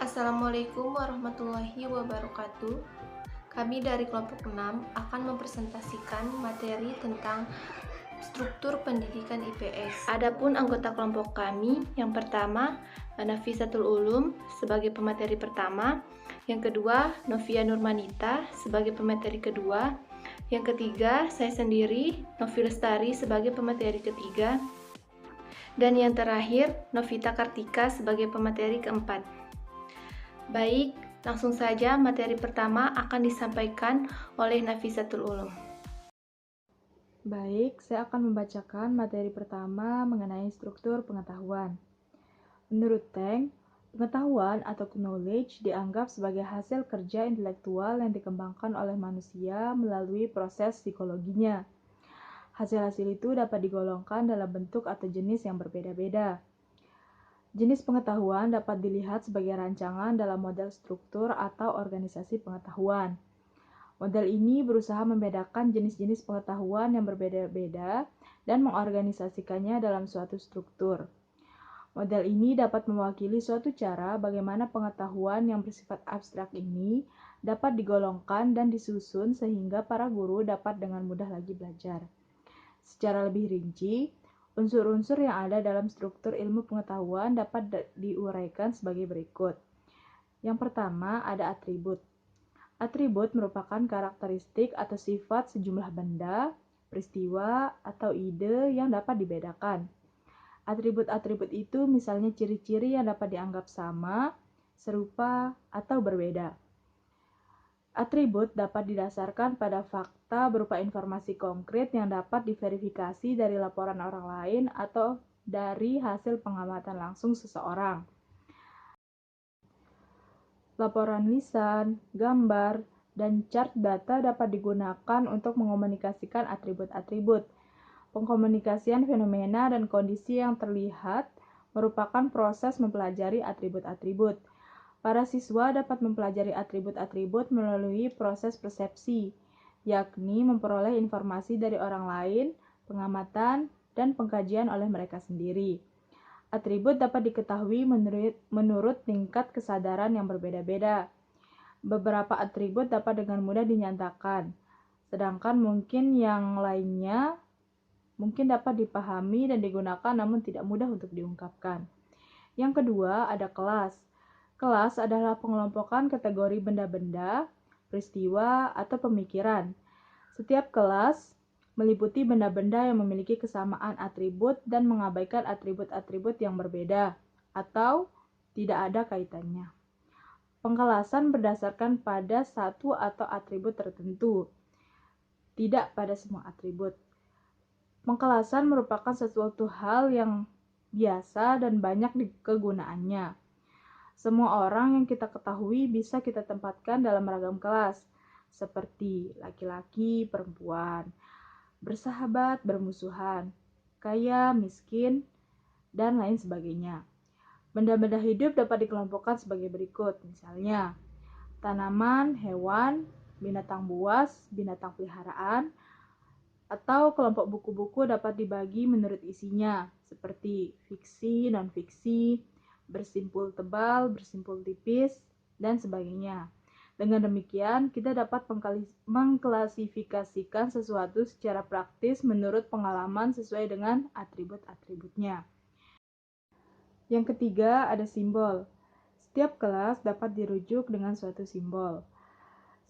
Assalamualaikum warahmatullahi wabarakatuh. Kami dari kelompok 6 akan mempresentasikan materi tentang struktur pendidikan IPS. Adapun anggota kelompok kami, yang pertama Nafisatul Ulum sebagai pemateri pertama, yang kedua Novia Nurmanita sebagai pemateri kedua, yang ketiga saya sendiri Novi Lestari sebagai pemateri ketiga, dan yang terakhir Novita Kartika sebagai pemateri keempat. Baik, langsung saja materi pertama akan disampaikan oleh Nafisatul Ulum. Baik, saya akan membacakan materi pertama mengenai struktur pengetahuan. Menurut Teng, pengetahuan atau knowledge dianggap sebagai hasil kerja intelektual yang dikembangkan oleh manusia melalui proses psikologinya. Hasil-hasil itu dapat digolongkan dalam bentuk atau jenis yang berbeda-beda. Jenis pengetahuan dapat dilihat sebagai rancangan dalam model struktur atau organisasi pengetahuan. Model ini berusaha membedakan jenis-jenis pengetahuan yang berbeda-beda dan mengorganisasikannya dalam suatu struktur. Model ini dapat mewakili suatu cara bagaimana pengetahuan yang bersifat abstrak ini dapat digolongkan dan disusun sehingga para guru dapat dengan mudah lagi belajar. Secara lebih rinci, unsur-unsur yang ada dalam struktur ilmu pengetahuan dapat diuraikan sebagai berikut. Yang pertama, ada atribut. Atribut merupakan karakteristik atau sifat sejumlah benda, peristiwa, atau ide yang dapat dibedakan. Atribut-atribut itu misalnya ciri-ciri yang dapat dianggap sama, serupa, atau berbeda. Atribut dapat didasarkan pada fakta berupa informasi konkret yang dapat diverifikasi dari laporan orang lain atau dari hasil pengamatan langsung seseorang. Laporan lisan, gambar, dan chart data dapat digunakan untuk mengomunikasikan atribut-atribut. Pengkomunikasian fenomena dan kondisi yang terlihat merupakan proses mempelajari atribut-atribut. Para siswa dapat mempelajari atribut-atribut melalui proses persepsi, yakni memperoleh informasi dari orang lain, pengamatan, dan pengkajian oleh mereka sendiri. Atribut dapat diketahui menurut tingkat kesadaran yang berbeda-beda. Beberapa atribut dapat dengan mudah dinyatakan, sedangkan mungkin yang lainnya mungkin dapat dipahami dan digunakan namun tidak mudah untuk diungkapkan. Yang kedua, ada kelas. Kelas adalah pengelompokan kategori benda-benda, peristiwa, atau pemikiran. Setiap kelas meliputi benda-benda yang memiliki kesamaan atribut dan mengabaikan atribut-atribut yang berbeda atau tidak ada kaitannya. Pengkelasan berdasarkan pada satu atau atribut tertentu, tidak pada semua atribut. Pengkelasan merupakan sesuatu hal yang biasa dan banyak kegunaannya. Semua orang yang kita ketahui bisa kita tempatkan dalam ragam kelas, seperti laki-laki, perempuan, bersahabat, bermusuhan, kaya, miskin, dan lain sebagainya. Benda-benda hidup dapat dikelompokkan sebagai berikut, misalnya tanaman, hewan, binatang buas, binatang peliharaan, atau kelompok buku-buku dapat dibagi menurut isinya, seperti fiksi, non-fiksi, bersimpul tebal, bersimpul tipis, dan sebagainya. Dengan demikian, kita dapat mengklasifikasikan sesuatu secara praktis menurut pengalaman sesuai dengan atribut-atributnya. Yang ketiga, ada simbol. Setiap kelas dapat dirujuk dengan suatu simbol.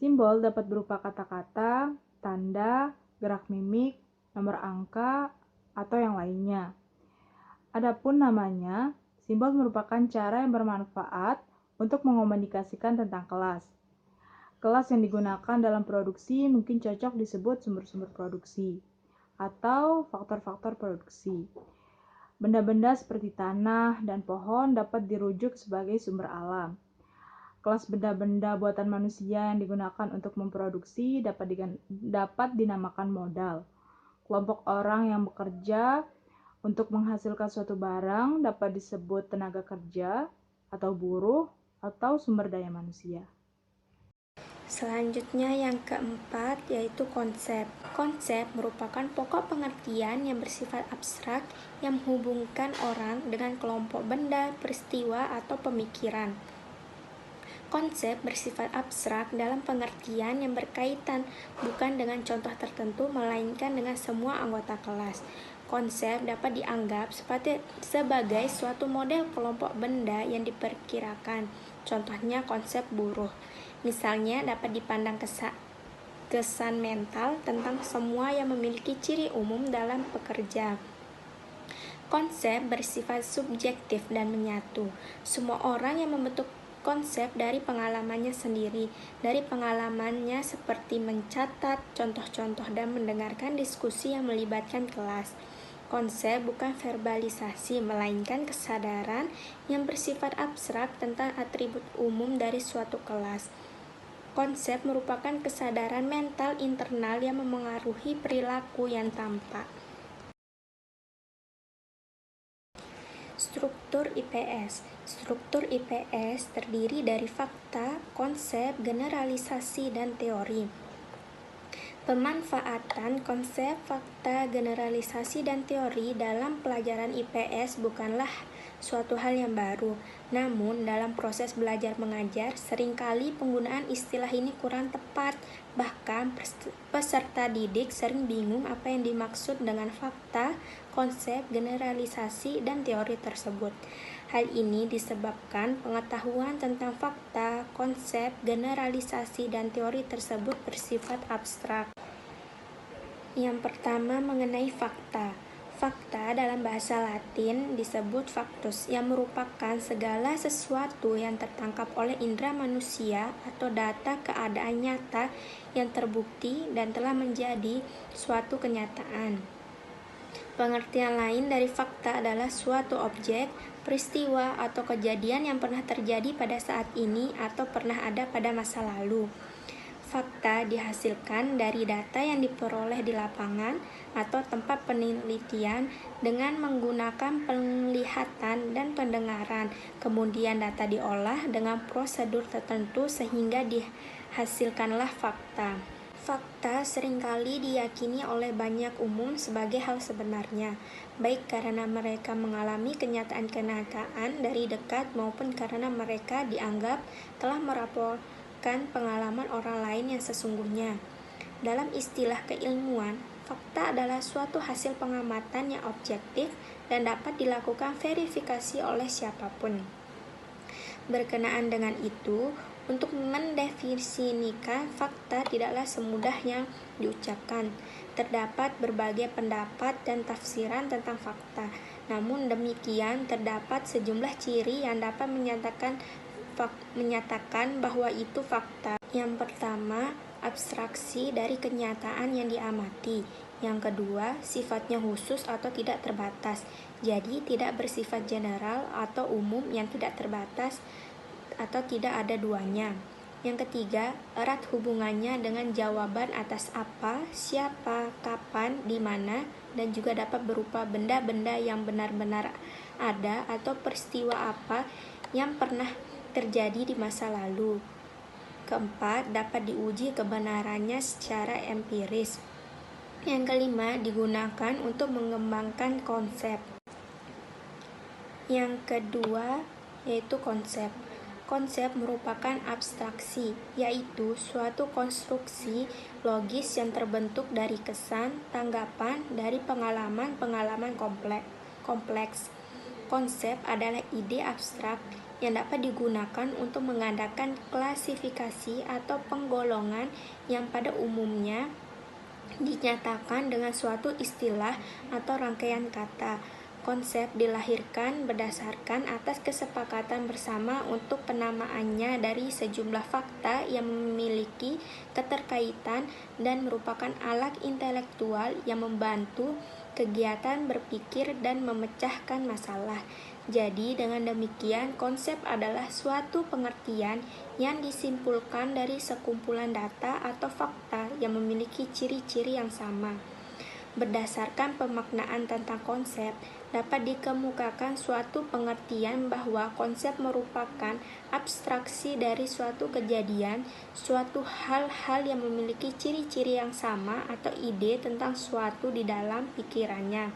Simbol dapat berupa kata-kata, tanda, gerak mimik, nomor angka, atau yang lainnya. Adapun namanya, simbol merupakan cara yang bermanfaat untuk mengomunikasikan tentang kelas. Kelas yang digunakan dalam produksi mungkin cocok disebut sumber-sumber produksi atau faktor-faktor produksi. Benda-benda seperti tanah dan pohon dapat dirujuk sebagai sumber alam. Kelas benda-benda buatan manusia yang digunakan untuk memproduksi dapat dinamakan modal. Kelompok orang yang bekerja untuk menghasilkan suatu barang dapat disebut tenaga kerja atau buruh atau sumber daya manusia. Selanjutnya yang keempat yaitu konsep. Konsep merupakan pokok pengertian yang bersifat abstrak yang menghubungkan orang dengan kelompok benda, peristiwa, atau pemikiran. Konsep bersifat abstrak dalam pengertian yang berkaitan bukan dengan contoh tertentu, melainkan dengan semua anggota kelas. Konsep dapat dianggap sebagai suatu model kelompok benda yang diperkirakan. Contohnya konsep buruh. Misalnya dapat dipandang kesan mental tentang semua yang memiliki ciri umum dalam pekerja. Konsep bersifat subjektif dan menyatu. Semua orang yang membentuk konsep dari pengalamannya sendiri, dari pengalamannya seperti mencatat contoh-contoh dan mendengarkan diskusi yang melibatkan kelas. Konsep bukan verbalisasi, melainkan kesadaran yang bersifat abstrak tentang atribut umum dari suatu kelas. Konsep merupakan kesadaran mental internal yang memengaruhi perilaku yang tampak. Struktur IPS. Struktur IPS terdiri dari fakta, konsep, generalisasi, dan teori. Pemanfaatan konsep, fakta, generalisasi, dan teori dalam pelajaran IPS bukanlah suatu hal yang baru. Namun, dalam proses belajar mengajar, seringkali penggunaan istilah ini kurang tepat. Bahkan, peserta didik sering bingung apa yang dimaksud dengan fakta, konsep, generalisasi, dan teori tersebut. Hal ini disebabkan pengetahuan tentang fakta, konsep, generalisasi, dan teori tersebut bersifat abstrak. Yang pertama, mengenai fakta. Fakta dalam bahasa Latin disebut factus, yang merupakan segala sesuatu yang tertangkap oleh indera manusia atau data keadaan nyata yang terbukti dan telah menjadi suatu kenyataan. Pengertian lain dari fakta adalah suatu objek, peristiwa, atau kejadian yang pernah terjadi pada saat ini atau pernah ada pada masa lalu. Fakta dihasilkan dari data yang diperoleh di lapangan atau tempat penelitian dengan menggunakan penglihatan dan pendengaran. Kemudian data diolah dengan prosedur tertentu sehingga dihasilkanlah fakta. Fakta seringkali diyakini oleh banyak umum sebagai hal sebenarnya, baik karena mereka mengalami kenyataan-kenyataan dari dekat maupun karena mereka dianggap telah melaporkan pengalaman orang lain yang sesungguhnya. Dalam istilah keilmuan, fakta adalah suatu hasil pengamatan yang objektif dan dapat dilakukan verifikasi oleh siapapun. Berkenaan dengan itu, untuk mendefinisikan fakta tidaklah semudah yang diucapkan. Terdapat berbagai pendapat dan tafsiran tentang fakta. Namun demikian, terdapat sejumlah ciri yang dapat menyatakan bahwa itu fakta. Yang pertama, abstraksi dari kenyataan yang diamati. Yang kedua, sifatnya khusus atau tidak terbatas. Jadi tidak bersifat general atau umum yang tidak terbatas atau tidak ada duanya. Yang ketiga, erat hubungannya dengan jawaban atas apa, siapa, kapan, di mana, dan juga dapat berupa benda-benda yang benar-benar ada atau peristiwa apa yang pernah terjadi di masa lalu. Keempat, dapat diuji kebenarannya secara empiris. Yang kelima, digunakan untuk mengembangkan konsep. Yang kedua, yaitu konsep. Konsep merupakan abstraksi, yaitu suatu konstruksi logis yang terbentuk dari kesan, tanggapan, dari pengalaman-pengalaman kompleks. Konsep adalah ide abstrak yang dapat digunakan untuk mengadakan klasifikasi atau penggolongan yang pada umumnya dinyatakan dengan suatu istilah atau rangkaian kata. Konsep dilahirkan berdasarkan atas kesepakatan bersama untuk penamaannya dari sejumlah fakta yang memiliki keterkaitan dan merupakan alat intelektual yang membantu kegiatan berpikir dan memecahkan masalah. Jadi dengan demikian, konsep adalah suatu pengertian yang disimpulkan dari sekumpulan data atau fakta yang memiliki ciri-ciri yang sama. Berdasarkan pemaknaan tentang konsep, dapat dikemukakan suatu pengertian bahwa konsep merupakan abstraksi dari suatu kejadian, suatu hal-hal yang memiliki ciri-ciri yang sama atau ide tentang suatu di dalam pikirannya.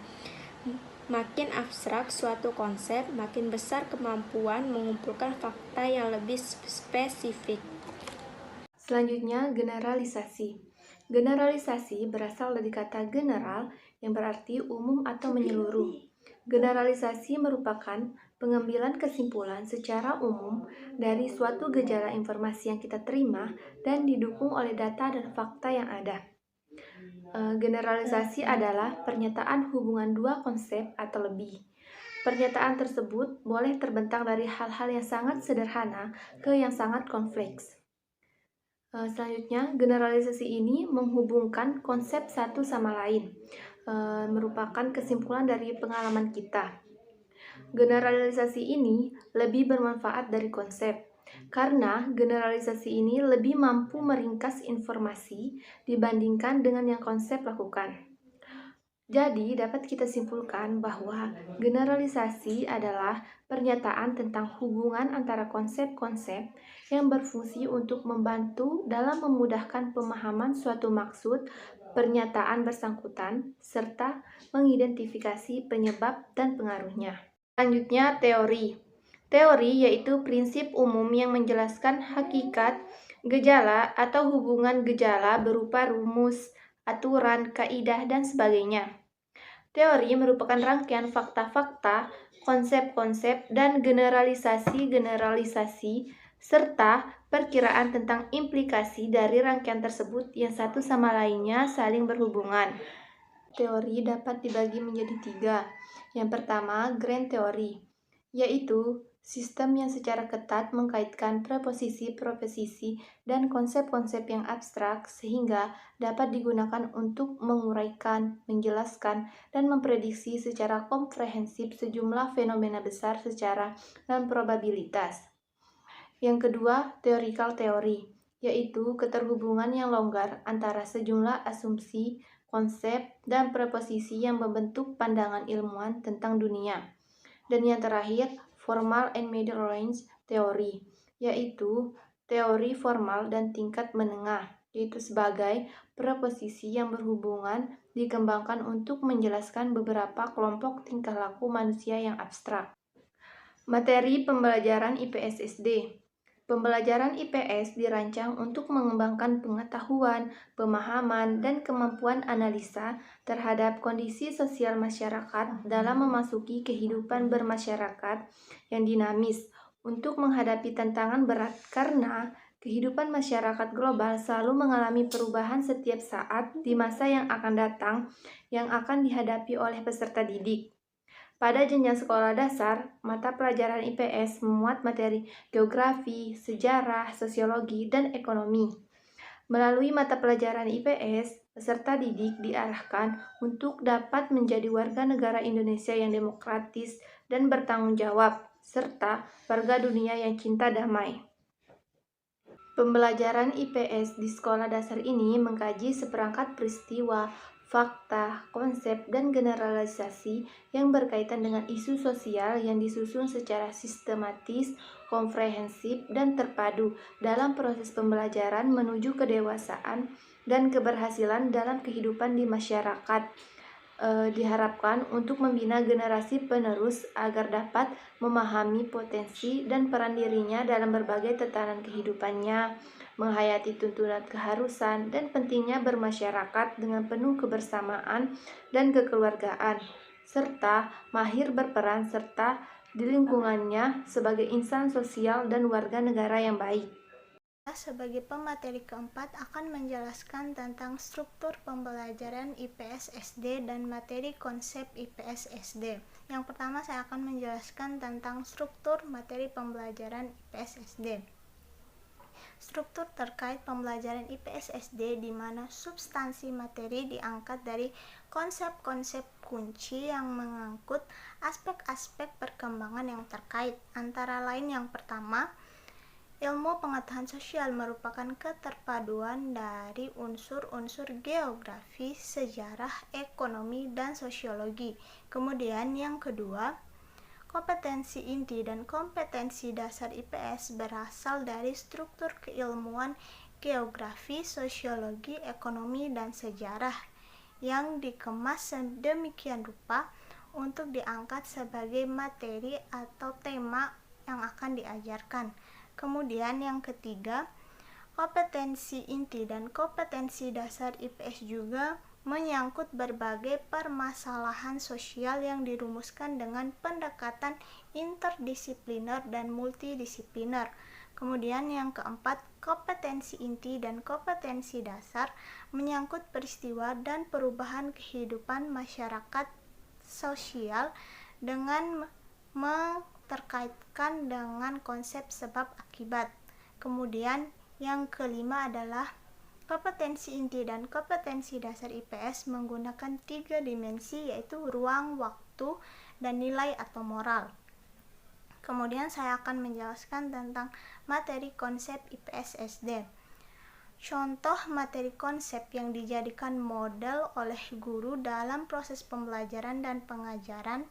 Makin abstrak suatu konsep, makin besar kemampuan mengumpulkan fakta yang lebih spesifik. Selanjutnya, generalisasi. Generalisasi berasal dari kata general yang berarti umum atau menyeluruh. Generalisasi merupakan pengambilan kesimpulan secara umum dari suatu gejala informasi yang kita terima dan didukung oleh data dan fakta yang ada. Generalisasi adalah pernyataan hubungan dua konsep atau lebih. Pernyataan tersebut boleh terbentang dari hal-hal yang sangat sederhana ke yang sangat kompleks. Selanjutnya, generalisasi ini menghubungkan konsep satu sama lain, merupakan kesimpulan dari pengalaman kita. Generalisasi ini lebih bermanfaat dari konsep, karena generalisasi ini lebih mampu meringkas informasi dibandingkan dengan yang konsep lakukan. Jadi, dapat kita simpulkan bahwa generalisasi adalah pernyataan tentang hubungan antara konsep-konsep yang berfungsi untuk membantu dalam memudahkan pemahaman suatu maksud pernyataan bersangkutan, serta mengidentifikasi penyebab dan pengaruhnya. Selanjutnya, teori. Teori yaitu prinsip umum yang menjelaskan hakikat, gejala, atau hubungan gejala berupa rumus, aturan, kaidah, dan sebagainya. Teori merupakan rangkaian fakta-fakta, konsep-konsep, dan generalisasi-generalisasi, serta perkiraan tentang implikasi dari rangkaian tersebut yang satu sama lainnya saling berhubungan. Teori dapat dibagi menjadi 3. Yang pertama, grand teori, yaitu sistem yang secara ketat mengkaitkan preposisi, proposisi, dan konsep-konsep yang abstrak sehingga dapat digunakan untuk menguraikan, menjelaskan, dan memprediksi secara komprehensif sejumlah fenomena besar secara non-probabilitas. Yang kedua, theoretical teori, yaitu keterhubungan yang longgar antara sejumlah asumsi, konsep, dan preposisi yang membentuk pandangan ilmuwan tentang dunia. Dan yang terakhir, formal and middle range teori, yaitu teori formal dan tingkat menengah, yaitu sebagai preposisi yang berhubungan dikembangkan untuk menjelaskan beberapa kelompok tingkah laku manusia yang abstrak. Materi pembelajaran IPS SD. Pembelajaran IPS dirancang untuk mengembangkan pengetahuan, pemahaman, dan kemampuan analisa terhadap kondisi sosial masyarakat dalam memasuki kehidupan bermasyarakat yang dinamis untuk menghadapi tantangan berat karena kehidupan masyarakat global selalu mengalami perubahan setiap saat di masa yang akan datang yang akan dihadapi oleh peserta didik. Pada jenjang sekolah dasar, mata pelajaran IPS memuat materi geografi, sejarah, sosiologi, dan ekonomi. Melalui mata pelajaran IPS, peserta didik diarahkan untuk dapat menjadi warga negara Indonesia yang demokratis dan bertanggung jawab, serta warga dunia yang cinta damai. Pembelajaran IPS di sekolah dasar ini mengkaji seperangkat peristiwa, fakta, konsep, dan generalisasi yang berkaitan dengan isu sosial yang disusun secara sistematis, komprehensif, dan terpadu dalam proses pembelajaran menuju kedewasaan dan keberhasilan dalam kehidupan di masyarakat. Diharapkan untuk membina generasi penerus agar dapat memahami potensi dan peran dirinya dalam berbagai tatanan kehidupannya, menghayati tuntunan keharusan dan pentingnya bermasyarakat dengan penuh kebersamaan dan kekeluargaan, serta mahir berperan serta di lingkungannya sebagai insan sosial dan warga negara yang baik. Sebagai pemateri keempat akan menjelaskan tentang struktur pembelajaran IPS SD dan materi konsep IPS SD. Yang pertama saya akan menjelaskan tentang struktur materi pembelajaran IPS SD. Struktur terkait pembelajaran IPS SD di mana substansi materi diangkat dari konsep-konsep kunci yang mengangkut aspek-aspek perkembangan yang terkait. Antara lain yang pertama, ilmu pengetahuan sosial merupakan keterpaduan dari unsur-unsur geografi, sejarah, ekonomi, dan sosiologi. Kemudian yang kedua, kompetensi inti dan kompetensi dasar IPS berasal dari struktur keilmuan geografi, sosiologi, ekonomi, dan sejarah yang dikemas sedemikian rupa untuk diangkat sebagai materi atau tema yang akan diajarkan. Kemudian yang ketiga, kompetensi inti dan kompetensi dasar IPS juga menyangkut berbagai permasalahan sosial yang dirumuskan dengan pendekatan interdisipliner dan multidisipliner. Kemudian yang keempat, kompetensi inti dan kompetensi dasar menyangkut peristiwa dan perubahan kehidupan masyarakat sosial dengan terkaitkan dengan konsep sebab akibat. Kemudian yang kelima adalah kompetensi inti dan kompetensi dasar IPS menggunakan 3 dimensi, yaitu ruang, waktu, dan nilai atau moral. Kemudian saya akan menjelaskan tentang materi konsep IPS SD. Contoh materi konsep yang dijadikan model oleh guru dalam proses pembelajaran dan pengajaran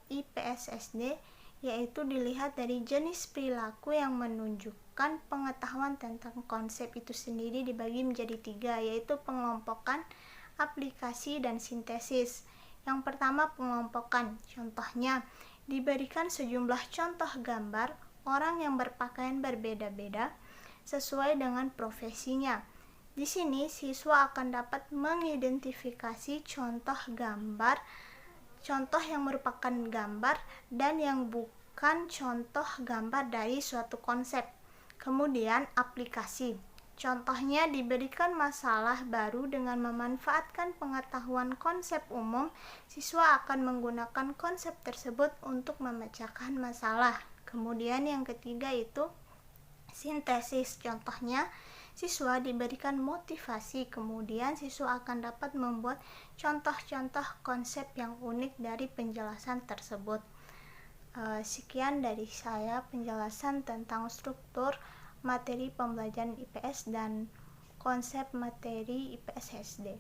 IPS SD yaitu dilihat dari jenis perilaku yang menunjukkan pengetahuan tentang konsep itu sendiri dibagi menjadi 3, yaitu pengelompokan, aplikasi, dan sintesis. Yang pertama, pengelompokan. Contohnya, diberikan sejumlah contoh gambar orang yang berpakaian berbeda-beda sesuai dengan profesinya. Di sini siswa akan dapat mengidentifikasi contoh yang merupakan gambar dan yang bukan contoh gambar dari suatu konsep. Kemudian aplikasi. Contohnya diberikan masalah baru dengan memanfaatkan pengetahuan konsep umum, siswa akan menggunakan konsep tersebut untuk memecahkan masalah. Kemudian yang ketiga itu sintesis. Contohnya, siswa diberikan motivasi, kemudian siswa akan dapat membuat contoh-contoh konsep yang unik dari penjelasan tersebut. Sekian dari saya penjelasan tentang struktur materi pembelajaran IPS dan konsep materi IPS SD.